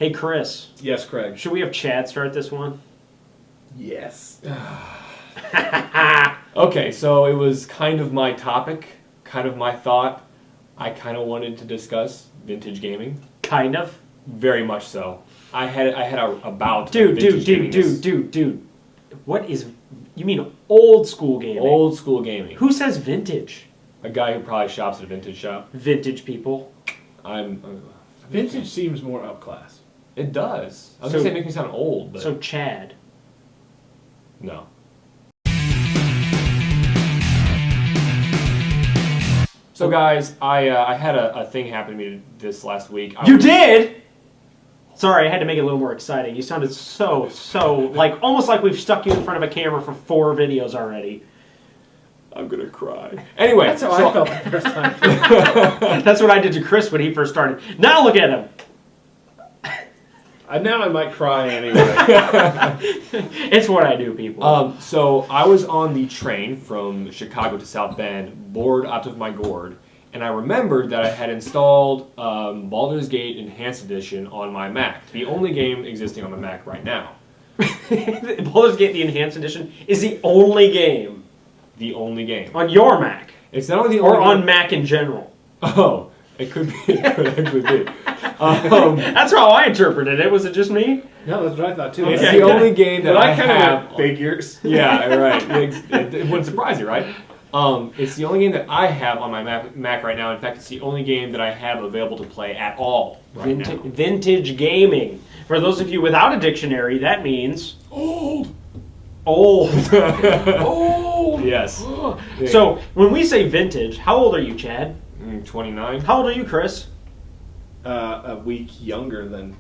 Hey, Chris. Yes, Craig. Should we have Chad start this one? Yes. Okay, so it was kind of my topic, kind of my thought. I kind of wanted to discuss vintage gaming. Kind of. Very much so. I had a bout. Dude. What is... You mean old school gaming? Old school gaming. Who says vintage? A guy who probably shops at a vintage shop. Vintage people. Vintage seems more upclass. It does. I was So- gonna say it makes me sound old, but So Chad. no. So guys, I had a thing happen to me this last week. You did? Sorry, I had to make it a little more exciting. You sounded so, like, almost like we've stuck you in front of a camera for 4 videos already. I'm gonna cry. Anyway, That's how I felt the first time. That's what I did to Chris when he first started. Now look at him. Now I might cry anyway. It's what I do, people. So I was on the train from Chicago to South Bend, bored out of my gourd, and I remembered that I had installed Baldur's Gate Enhanced Edition on my Mac, the only game existing on the Mac right now. Baldur's Gate, the Enhanced Edition, is the only game The only game. on your Mac. It's not only the only Or on game. Mac in general. Oh, it could be. It could actually be. That's how I interpreted it. Was it just me? No, that's what I thought too. It's Okay. the only game that But I I kind of have. went figures. Yeah, right. It wouldn't surprise you, right? It's the only game that I have on my Mac right now. In fact, it's the only game that I have available to play at all right now. Vintage gaming. For those of you without a dictionary, that means Old. old. Old. Yes. So when we say vintage, how old are you, Chad? 29. How old are you, Chris? A week younger than.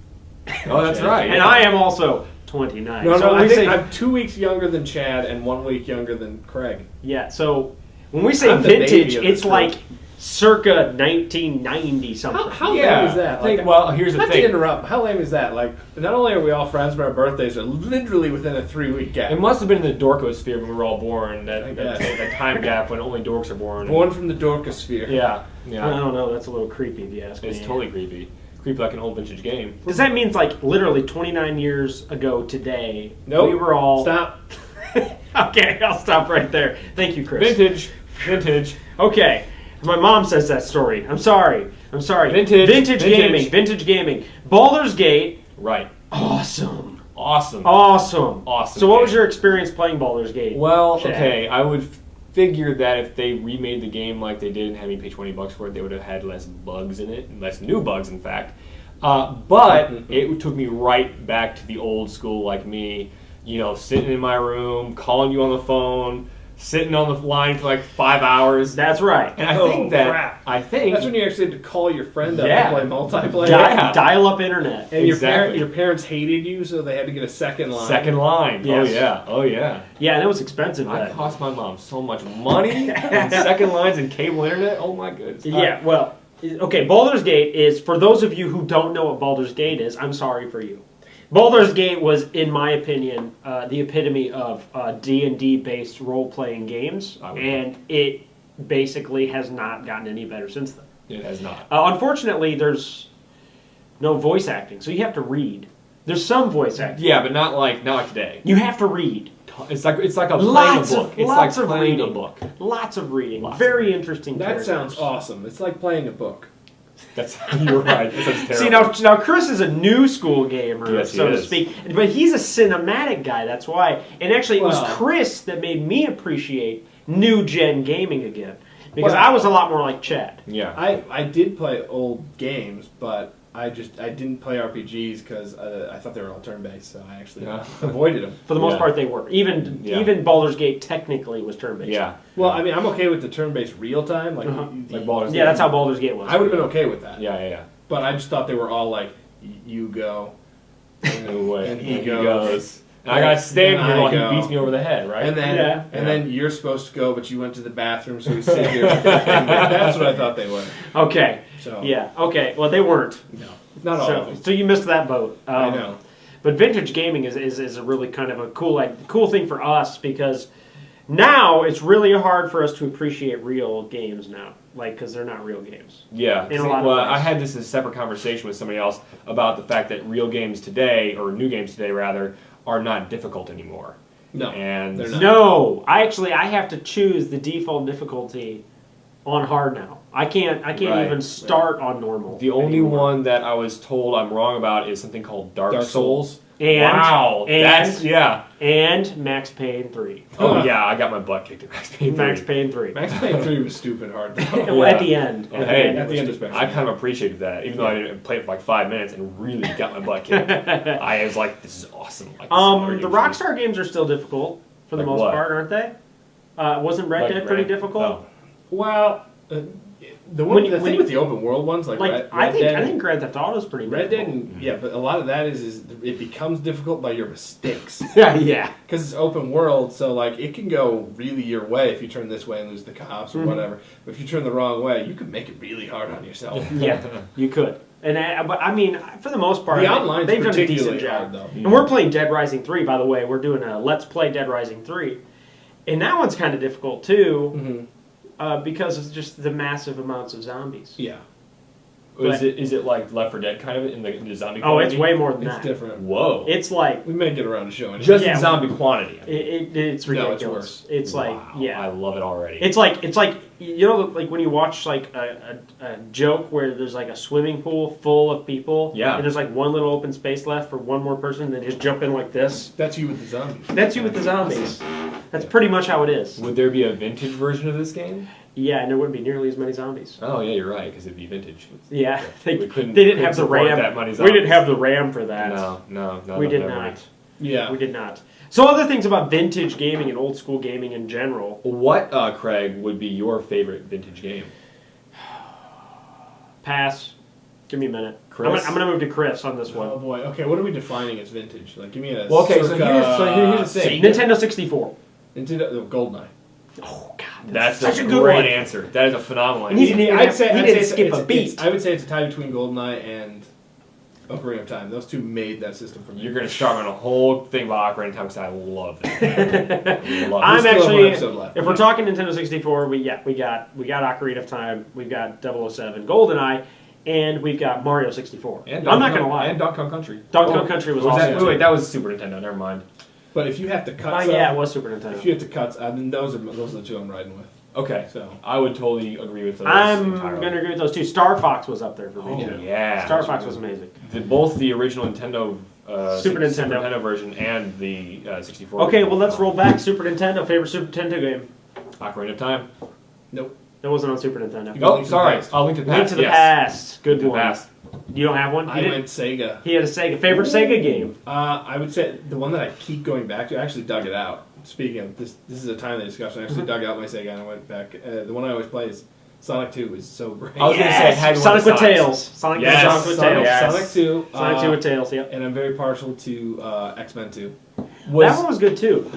Oh, that's Chad. right. And I am also 29. No, so when I we think say, I'm 2 weeks younger than Chad and 1 week younger than Craig. yeah. So when we say I'm the baby vintage, of this it's group. like circa 1990 something. How Yeah. lame is that? Well, here's the not thing. to interrupt. How lame is that? Like, not only are we all friends, but our birthdays are literally within a 3-week gap. It must have been in the Dorkosphere when we were all born. I That guess. time gap when only dorks are born. Born from the Dorkosphere. Yeah. I Yeah. don't know. That's a little creepy, if you ask me. It's totally creepy. Creepy like an old vintage game. Does that mean like literally 29 years ago today? Nope. We were all. Stop. Okay, I'll stop right there. Thank you, Chris. Vintage. Vintage. Okay. My mom says that story. I'm sorry. Vintage. gaming. Vintage gaming. Baldur's Gate. Right. Awesome. Awesome. Awesome. Awesome So what was game. your experience playing Baldur's Gate? Well, Chad? okay, I would figure that if they remade the game like they did and had me pay $20 for it, they would have had less bugs in it, less new bugs, in fact. But it took me right back to the old school, like me, sitting in my room, calling you on the phone, sitting on the line for like 5 hours. That's right. And I Oh, think that crap. that's when you actually had to call your friend up Yeah. and play multiplayer. Yeah. Dial-up internet. And Exactly. your parents hated you, so they had to get a second line. second line. Yes. Oh yeah. Yeah, and it was expensive. I then. cost my mom so much money and second lines and cable internet. Oh my goodness. Yeah, well, okay, Baldur's Gate is, for those of you who don't know what Baldur's Gate is, I'm sorry for you. Baldur's Gate was, in my opinion, the epitome of D&D based role-playing games, and it basically has not gotten any better since then. It has not. Unfortunately, there's no voice acting, so you have to read. There's some voice acting. Yeah, but not like today. You have to read. It's like playing Lots a book. of It's lots like of playing reading. a book. Lots of reading. Lots Very interesting. That characters. sounds awesome. It's like playing a book. That's you're right. That sounds terrible. See now Chris is a new school gamer, Yes, he so to is. speak, but he's a cinematic guy. That's why. And actually, it was Well- Chris that made me appreciate new gen gaming again, because Well- I was a lot more like Chad. Yeah. I did play old games, but I didn't play RPGs because I thought they were all turn-based, so I actually Yeah. avoided them. For the most Yeah. part, they were. Even Baldur's Gate technically was turn based. Yeah. Well, I mean, I'm okay with the turn-based real-time, like, Like Baldur's Yeah, that's how Baldur's Gate was. I would have been okay with that. Yeah. But I just thought they were all like, you go, No way. And he And goes. And I gotta stand And here I while go. he beats me over the head, right? and then Yeah. then you're supposed to go, but you went to the bathroom, so we sit here. That's what I thought they were. Okay. So Yeah. Okay. Well, they weren't. no, not all of So, them. so you missed that boat. I know. But vintage gaming is a really kind of a cool thing for us because Now it's really hard for us to appreciate real games now, like because they're not real games. Yeah. In a lot of well, ways. I had this as a separate conversation with somebody else about the fact that real games today, or new games today rather, are not difficult anymore. No, And they're not. No, I have to choose the default difficulty on hard now. I can't Right, even start on normal. the only anymore. one that I was told I'm wrong about is something called Dark Souls. And Wow, that's yeah. and Max Payne 3. Oh yeah, I got my butt kicked at Max Payne 3. Max Payne 3. Max Payne 3 was stupid hard. Though. Well, at the end. Oh, hey, at the end especially. I kind of appreciated that, even though I didn't play it for like 5 minutes and really got my butt kicked. I was like, "This is awesome!" Like, this is what The it Rockstar games are still difficult for the Like most what? part, aren't they? Wasn't Red Like Dead pretty Red- difficult? Oh. Well, the When you- the when thing you- with the open world ones, like, Like Red I Dead, think Grand Theft Auto is pretty Red Dead, difficult. and, yeah, but a lot of that is it becomes difficult by your mistakes yeah. because it's open world. So like it can go really your way if you turn this way and lose the cops or Mhm. whatever. But if you turn the wrong way, you can make it really hard on yourself. Yeah, you could. But I mean, for the most part, The online's they've done a decent particularly job. hard though. And we're playing Dead Rising 3, by the way. We're doing a Let's Play Dead Rising 3. And that one's kind of difficult, too, Mm-hmm. because it's just the massive amounts of zombies. Yeah, Is it like Left 4 Dead kind of in the zombie? Oh, it's quantity? way more than it's that. different. Whoa! It's like, We may get around to showing it. Just Yeah. in zombie quantity. it's No, ridiculous. it's worse. It's like, Wow, yeah. I love it already. It's like you know, like when you watch like a joke where there's like a swimming pool full of people, Yeah. and there's like one little open space left for one more person, and they just jump in like this. That's you with the zombies. That's you with the zombies. That's pretty much how it is. Would there be a vintage version of this game? Yeah, and there wouldn't be nearly as many zombies. Oh yeah, you're right, because it'd be vintage. Yeah, they We couldn't- didn't couldn't have the support RAM. that many We didn't zombies. have the RAM for that. No, we did never not. mind. Yeah. We did not. So other things about vintage gaming and old school gaming in general. What, Craig, would be your favorite vintage game? Pass. Give me a minute. Chris? I'm gonna move to Chris on this Oh one. boy. Okay, what are we defining as vintage? Like, give me a. Well, okay, so circa here's the thing. Nintendo 64. Nintendo Goldeneye. Oh God, That's such a a good great one. answer. That is a phenomenal And he answer. didn't- I'd say he I'd didn't say skip it's- a beat. I would say it's a tie between Goldeneye and Ocarina of Time. Those two made that system for me. You're going to start on a whole thing about Ocarina of Time because I love that. I love I'm it. still have one actually, episode left. if we're talking Nintendo 64, we got Ocarina of Time, we've got 007 GoldenEye, and we've got Mario 64. And I'm not Donkey gonna Kong- lie, And Donkey Kong Country. Donkey Kong Country was Was awesome. that, wait, that was Super Nintendo. Never mind. But if you have to cut, Oh some, yeah, it was Super Nintendo. if you have to cut, I mean, those are the two I'm riding with. Okay. So I would totally agree with those. I'm entirely. gonna agree with those two. Star Fox was up there for me Oh, too. yeah. Star Fox was amazing. Both the original Nintendo, Super Nintendo. version and the 64. Okay, well let's roll back. Super Nintendo, favorite Super Nintendo game. Ocarina of Time. nope. It wasn't on Super Nintendo. Go Oh, Link to the sorry. Past. I'll Link to the Link Past. to the yes. Past. Good Link to the one. Past. You don't have one? I went Sega. He had a Sega. Favorite Sega game? I would say the one that I keep going back to. I actually dug it out. Speaking of this, this is a timely discussion. I actually Mm-hmm. dug out my Sega and I went back. The one I always play is Sonic 2. Is so great. I was gonna say, it had one Sonic of with the Sonics. Tails. Sonic Yes, Sonic with Sonic, Tails. yes. Sonic 2. Sonic 2 with Tails, yep. And I'm very partial to X-Men 2. That one was good too.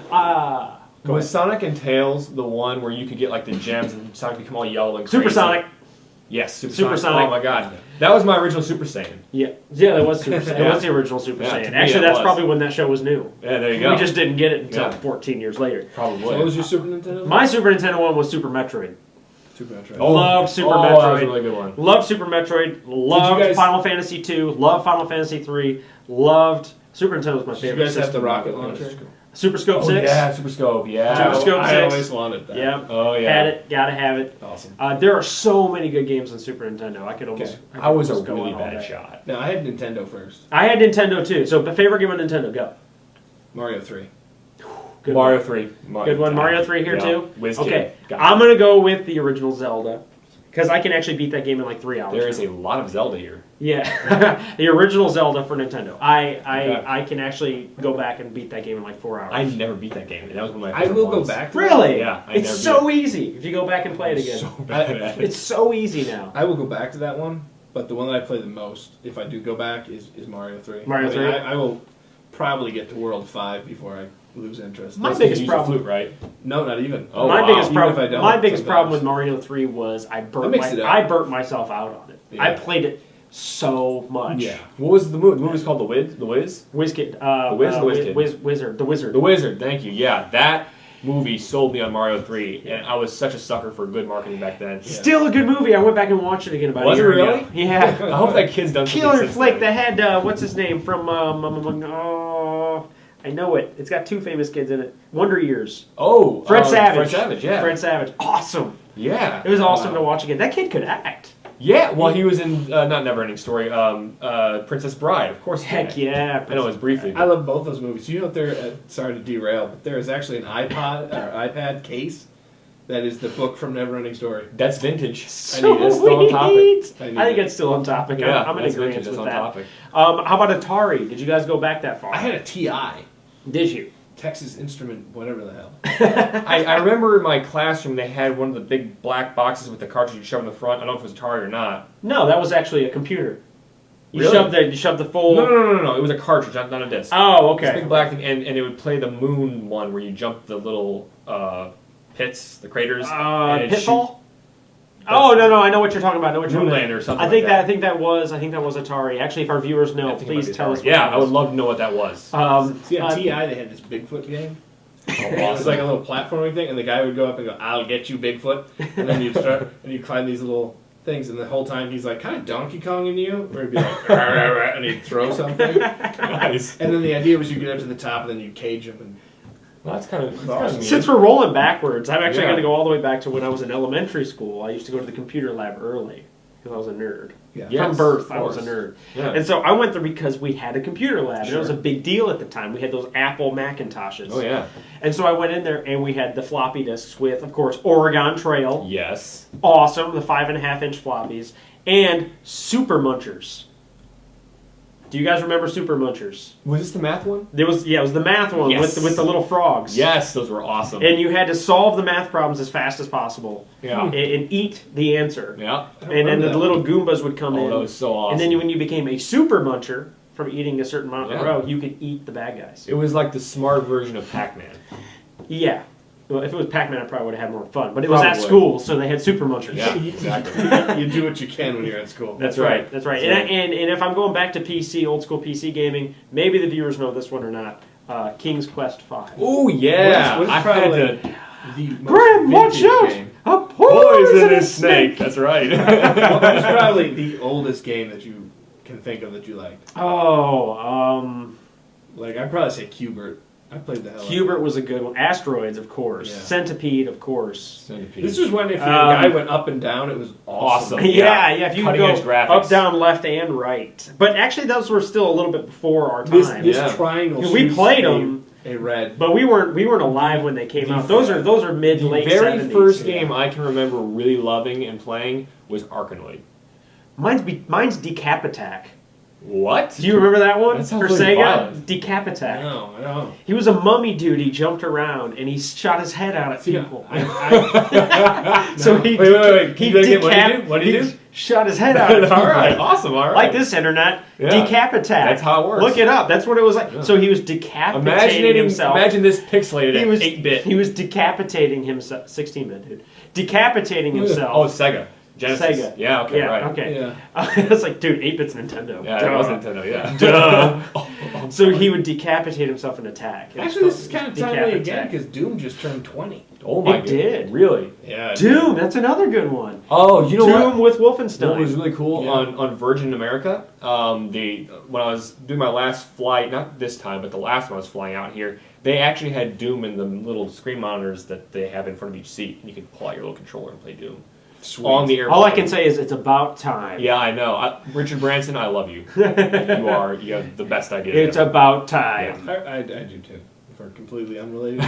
Go Was ahead. Sonic and Tails the one where you could get like the gems and Sonic become all yellow and crazy? Supersonic. Yes, Supersonic. Oh my god, that was my original Super Saiyan. Yeah, that was Super Saiyan. Yeah. It was the original Super Yeah, to Saiyan. me Actually, it that's was. probably when that show was new. Yeah, there you go. We just didn't get it until Yeah. 14 years later. probably. So what was your Super Nintendo? My Super Nintendo one was Super Metroid. Super Metroid. Love Super That was a Metroid. really good one. Loved Super Metroid. Loved guys- Final Fantasy 2. Loved Final Fantasy 3. Loved Super Nintendo was my Did you favorite. guys have the system. rocket launcher? Super Scope Oh 6. yeah, Super Scope. Yeah. Super Scope I 6. always wanted that. Yeah. Oh yeah. Had it. Gotta have it. Awesome. There are so many good games on Super Nintendo. I could almost. Okay. could I was a almost go really on all bad day. shot. Now I had Nintendo first. I had Nintendo too. So, the favorite game on Nintendo, go. Mario 3. Good Mario one. 3. Good one. Mario 3 here too. Whiz Okay, Kid. Got I'm it. gonna go with the original Zelda because I can actually beat that game in like 3 hours. There is a lot of Zelda here. Yeah, the original Zelda for Nintendo. Okay. I can actually go back and beat that game in like 4 hours. I never beat that game, and that was one of my I favorite will go ones. back to Really? Yeah, I it's never so easy if you go back and play it again. So bad at it. It's so easy now. I will go back to that one, but the one that I play the most, if I do go back, is Mario 3. Mario 3? I will probably get to World 5 before I lose interest. My That's biggest use the problem- flute, right? No, not even. Oh, my wow. biggest Even problem. if I don't, My biggest problem with sometimes. Mario 3 was I burnt mix it up. I burnt myself out on it. Yeah. I played it so much. Yeah. What was the movie? The movie was called The Wiz. The Wiz. WizKid. The Wiz or the Wiz Kid? Wizard. The Wizard. The Wizard. Thank you. Yeah, that movie sold me on Mario 3, and I was such a sucker for good marketing back then. Still a good movie. I went back and watched it again about Was a it year really? ago. Yeah. I hope that kid's done something Killer since flick then. that had what's his name from I know it. It's got two famous kids in it. Wonder Years. Oh, Fred Savage. Fred Savage, yeah. Fred Savage. Awesome. Yeah. It was awesome Wow. to watch again. That kid could act. Yeah, well, he was in, not Neverending Story, Princess Bride, of course. Heck yeah. I know it was briefly. I love both those movies. You know, sorry to derail, but there is actually an iPad case that is the book from Neverending Story. That's vintage. So I need it. It's still on topic. I think it's still on topic. Yeah, I'm in that's agreement vintage. with That's on that. topic. How about Atari? Did you guys go back that far? I had a TI, Did you? Texas Instrument, whatever the hell. I remember in my classroom they had one of the big black boxes with the cartridge you shove in the front. I don't know if it was Atari or not. No, that was actually a computer. You Really? shoved the full. No. It was a cartridge, not a disc. Oh, This okay. big black thing, and it would play the moon one where you jump the little pits, the craters. and it'd Pitfall. Oh no, I know what you're talking about. I know what you're talking about. Moonlander or something I think like that. that. I think that was Atari. Actually, if our viewers know, I think it might please be tell Atari. us. Yeah, what I it would was. love to know what that was. See, on uh, TI, they had this Bigfoot game. Oh, It was like a little platforming thing, and the guy would go up and go, "I'll get you, Bigfoot," and then you'd start, and you'd climb these little things, and the whole time he's like, kind of Donkey Konging you, where he'd be like, "Rah, rah, rah," and he'd throw something, Nice. and then the idea was you get up to the top, and then you cage him, and Well, that's kind of Awesome. Since we're rolling backwards, I'm actually Yeah. going to go all the way back to when I was in elementary school. I used to go to the computer lab early because I was a nerd. yeah. Yeah. From Yes, birth, of I was a course. nerd. Yeah. And so I went there because we had a computer lab. And it was a Sure. big deal at the time. We had those Apple Macintoshes. Oh yeah. And so I went in there and we had the floppy disks with, of course, Oregon Trail. Yes. Awesome, the 5.5-inch floppies. And Super Munchers. Do you guys remember Super Munchers? Was this the math one? It was the math one Yes. with the little frogs. Yes, those were awesome. And you had to solve the math problems as fast as possible. Yeah. And eat the answer. Yeah. And then remember the that little Goombas would come Oh, in. that was so awesome. And then when you became a Super Muncher from eating a certain amount in a Yeah. row, you could eat the bad guys. It was like the smart version of Pac-Man. Yeah. Well, if it was Pac-Man, I probably would have had more fun. But it was at Probably. school, so they had Super Munchers. Yeah, exactly. You do what you can when you're at school. That's right. That's right. That's And if I'm going back to PC, old school PC gaming, maybe the viewers know this one or not. King's Quest V. Oh yeah, What is I probably had to. the most Graham, watch vintage out! game? A Poisonous snake. That's right. What is probably the oldest game that you can think of that you liked? Oh, Like, I'd probably say Qbert. I played the hell out of it. Hubert was a good one. Asteroids, of course. Yeah. Centipede, of course. This was when if your guy went up and down, it was awesome. Awesome. Yeah, Yeah. if you Cutting could edge go graphics. up, down, left, and right. But actually, those were still a little bit before our This, time. this Yeah. triangle. We shoots played a- them. A red. But we weren't alive when they came out. Those are mid The late very 70s. first game I can remember really loving and playing was Arkanoid. Mine's Decap Attack. What? Do you remember that one That sounds for really Sega? violent. Decap Attack. No, I don't. He was a mummy dude. He jumped around and he shot his head out at See, people. I, So he Wait. he What did he do? What did he do? shot his head out at people. All right. Awesome. All right. Like this internet, Yeah. Decap Attack. That's how it works. Look it up. That's what it was like. Yeah. So he was decapitating himself. Imagine this pixelated he at was 8-bit. He was decapitating himself. 16-bit dude. Decapitating Oh, himself. Sega. Genesis. Sega. Yeah. Okay. Yeah. Right. Okay. yeah. It's like, dude, 8-bit's Nintendo. Yeah. Duh. It was Nintendo. Yeah. Duh. So he would decapitate himself in attack. It was Actually, this called is kind of Decap timely again Attack. because Doom just turned 20. Oh my It god. did. Really? Yeah. Doom, that's another good one. Oh, you know Doom what? with Wolfenstein. What was really cool Yeah. on Virgin America, when I was doing my last flight, not this time, but the last one I was flying out here, they actually had Doom in the little screen monitors that they have in front of each seat, and you could pull out your little controller and play Doom Sweet. on the airplane. All I can say is it's about time. Yeah, I know. Richard Branson, I love you. You have the best idea. It's ever. about time. I do too. For completely unrelated.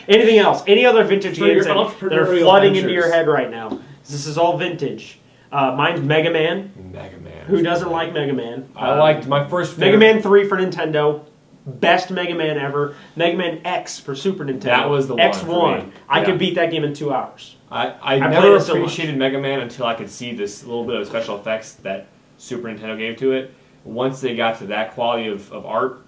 Anything else? Any other vintage For games your that are entrepreneurial flooding into ventures. your head right now? This is all vintage. Mine's Mega Man. Mega Man. Who doesn't like Mega Man? I liked my first Mega favorite- Man 3 for Nintendo. Best Mega Man ever. Mega Man X for Super Nintendo. That was the one X1. for me. I Yeah. could beat that game in 2 hours. I played never it so much. appreciated Mega Man until I could see this little bit of special effects that Super Nintendo gave to it. Once they got to that quality of art,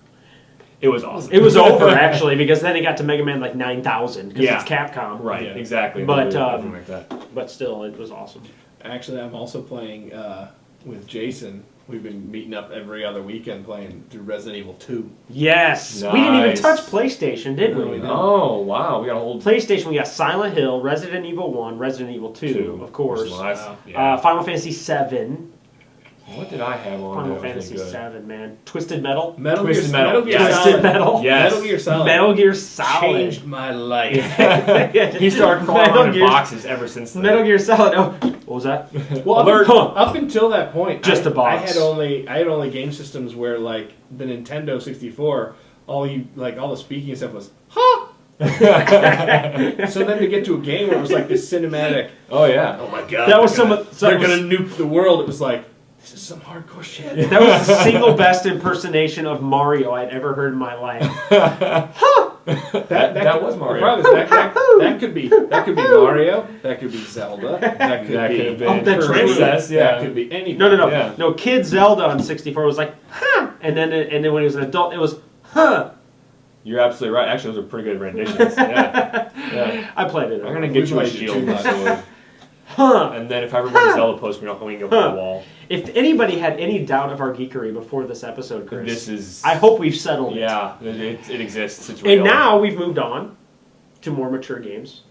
it was awesome. It was over, actually, because then it got to Mega Man like 9000, because Yeah. it's Capcom. Right, Yeah. exactly. But, Everything like that. But still, it was awesome. Actually, I'm also playing with Jason We've been meeting up every other weekend playing through Resident Evil 2. Yes. We didn't even Nice. touch PlayStation, did No, we? we didn't. Oh wow, we got a whole PlayStation, we got Silent Hill, Resident Evil 1, Resident Evil 2, of course. Wow. Final Fantasy 7. What did I have on Final that was Fantasy really good? 7, man. Twisted Metal. Twisted Metal. Metal Gear Yes. Twisted Solid. Metal. Yes. Metal Gear Solid. Metal Gear Solid. changed my life. He started crawling Metal around in Gear- boxes ever since then. Metal Gear Solid. Oh, what was that? Well, Alert. up until that point, Just a box. I had only game systems where like the Nintendo 64, all the speaking stuff was huh. So then to get to a game where it was like this cinematic, Oh yeah. oh my god, That was they're some gonna- of- they're that was- gonna nuke the world. It was like this is some hardcore shit. That was the single best impersonation of Mario I'd ever heard in my life. That was Mario. Brothers, that could be Mario. That could be Zelda. That could That be could have been the Princess. Yeah. That could be anything. No. Yeah. No, Kid Zelda on 64 was like, huh. And then when he was an adult, it was, huh. You're absolutely right. Actually, those are pretty good renditions. Yeah. I played it. I'm gonna get you a played it shield too and much. sword. Huh. And then if I remember the Zelda post, we're not hanging up on the wall. If anybody had any doubt of our geekery before this episode, Chris, This is. I hope we've settled it. Yeah, it exists. It's real. And now we've moved on to more mature games.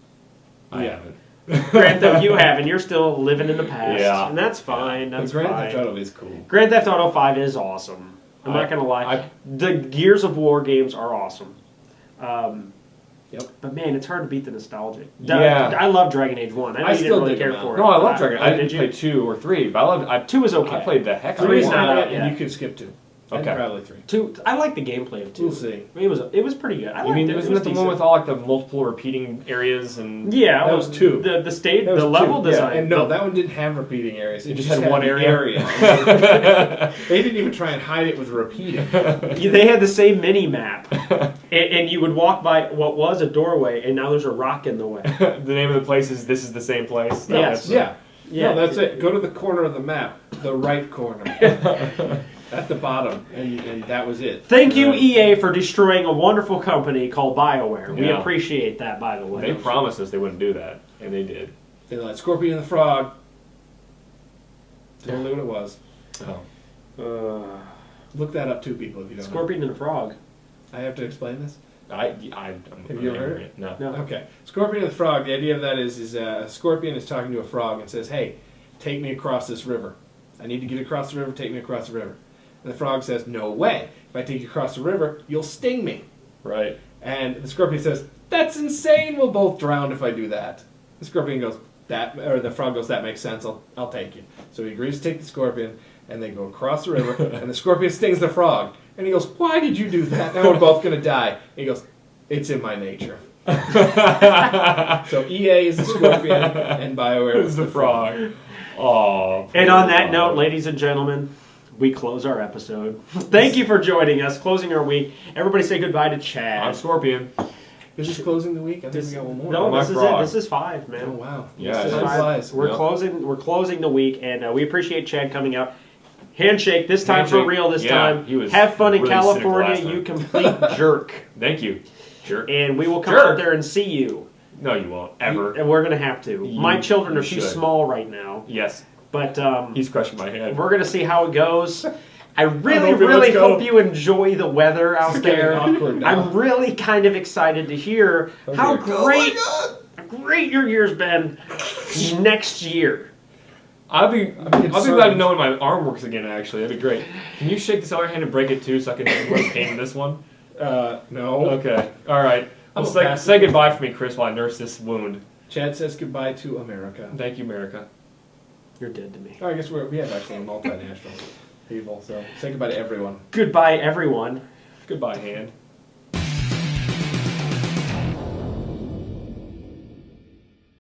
I Yeah. haven't. Grand Theft you have, and you're still living in the past. Yeah. And that's fine. But That's Grand fine. Theft Auto is cool. Grand Theft Auto 5 is awesome. I'm not going to lie. The Gears of War games are awesome. Yep. But man, it's hard to beat the nostalgia. Yeah. I love Dragon Age 1. I know I you still didn't really dig care them for out. it. No, I love Dragon. I did didn't you? play 2 or 3, but I loved. 2 is okay. I played the heck out of Three's Three's one. not not out yet, yet. and you can skip 2. Okay. And probably 3. 2, I like the gameplay of 2. We'll see. I mean, it was pretty good. I You liked mean it. It isn't was that the one decent. with all like the multiple repeating areas and? Yeah, That well, was 2. The state, That was the level 2. design. Yeah, and no, that one didn't have repeating areas. It just just had one the area? They didn't even try and hide it with repeating. They had the same mini map, and you would walk by what was a doorway, and now there's a rock in the way. The name of the place is This Is the Same Place. No, Yes. that's- Yeah. No, that's it. Go to the corner of the map, the right corner, at the bottom, and that was it. Thank you, EA, for destroying a wonderful company called BioWare. We Yeah. appreciate that, by the way. They promised us they wouldn't do that, and they did. They let Scorpion the Frog. Totally what it was. Oh. Look that up too, people, if you don't Scorpion and the Frog. know. I have to explain this? I'm Have you ever heard it? No. No. Okay. Scorpion the Frog, the idea of that is a scorpion is talking to a frog and says, hey, take me across this river. I need to get across the river, take me across the river. And the frog says, no way. If I take you across the river, you'll sting me. Right. And the scorpion says, that's insane, we'll both drown if I do that. The scorpion goes, the frog goes, that makes sense, I'll take you. So he agrees to take the scorpion, and they go across the river, and the scorpion stings the frog. And he goes, why did you do that? Now we're both going to die. And he goes, it's in my nature. So EA is the scorpion, and BioWare It's the frog. Oh. And on that note, ladies and gentlemen, we close our episode. Thank you for joining us, closing our week. Everybody say goodbye to Chad. I'm Scorpion. Is this closing the week? I think we got one more. No, My this is frog. it. This is 5, man. Oh, wow. Yeah, This is it is. five. Flies. We're Yep. closing the week, and we appreciate Chad coming out. Handshake this time for Handshake. real. This Yeah, time, he was have fun in really cynical California, last time. you complete jerk. Thank you. Sure. And we will come Jerk. out there and see you. No, you won't ever. And we're gonna have to. My children you are too should. small right now, Yes. but He's crushing my head. we're gonna see how it goes. I really, hope it really lets go. hope you enjoy the weather out It's getting there. awkward now. I'm really kind of excited to hear how great, great your year's been next year. I'll be concerned. glad knowing my arm works again. Actually, that'd be great. Can you shake this other hand and break it too, so I can really pain this one? No. Okay. All right. I'm Well, a say, passive. say goodbye for me, Chris, while I nurse this wound. Chad says goodbye to America. Thank you, America. You're dead to me. Oh, I guess we have actually multinational people, so say goodbye to everyone. Goodbye, everyone. Goodbye, hand.